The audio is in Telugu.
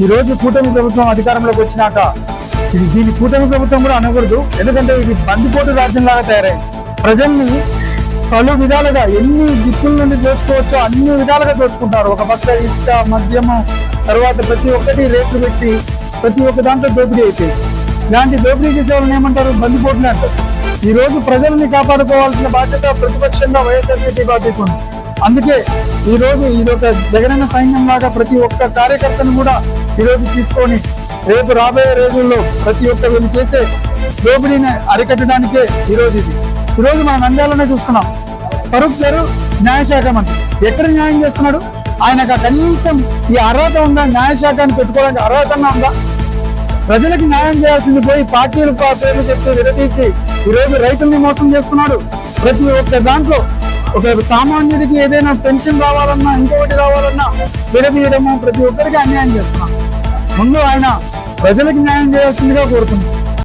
ఈ రోజు కూటమి ప్రభుత్వం అధికారంలోకి వచ్చినాక దీని కూటమి ప్రభుత్వం కూడా అనకూడదు, ఎందుకంటే ఇది బందిపోటు రాజ్యంలాగా తయారైంది. ప్రజల్ని పలు విధాలుగా ఎన్ని దిక్కుల నుండి దోచుకోవచ్చో అన్ని విధాలుగా దోచుకుంటారు. ఒక పక్క ఇసుక, మద్యము, తర్వాత ప్రతి ఒక్కటి రేట్లు పెట్టి ప్రతి ఒక్క దాంట్లో దోపిడీ అయిపోయింది. ఇలాంటి దోపిడీ చేసే వాళ్ళని ఏమంటారు? బందిపోటులు అంటారు. ఈ రోజు ప్రజల్ని కాపాడుకోవాల్సిన బాధ్యత ప్రతిపక్షంగా వైఎస్ఆర్సీపీ పార్టీకి ఉంది. అందుకే ఈ రోజు ఇదొక జగనన్న సైన్యం లాగా ప్రతి ఒక్క కార్యకర్తను కూడా ఈ రోజు తీసుకొని రేపు రాబోయే రోజుల్లో ప్రతి ఒక్క వీళ్ళు చేసే దోపిడీని అరికట్టడానికే ఈ రోజు మన నంద్యాలనే చూస్తున్నాం. ఫరూక్ గారు న్యాయశాఖ మంత్రి ఎక్కడ న్యాయం చేస్తున్నాడు? ఆయనకు కనీసం ఈ అర్హత ఉందా? న్యాయశాఖని పెట్టుకోవడానికి అర్హత ఉందా? ప్రజలకు న్యాయం చేయాల్సింది పోయి పార్టీలు పేర్లు చెప్పి విడదీసి ఈ రోజు రైతుల్ని మోసం చేస్తున్నాడు. ప్రతి ఒక్క దాంట్లో ఒక సామాన్యుడికి ఏదైనా పెన్షన్ రావాలన్నా ఇంకొకటి రావాలన్నా విడదీయడము, ప్రతి ఒక్కరికి అన్యాయం చేస్తున్నాడు. ముందు ఆయన ప్రజలకు న్యాయం చేయాల్సిందిగా కోరుతున్నాడు.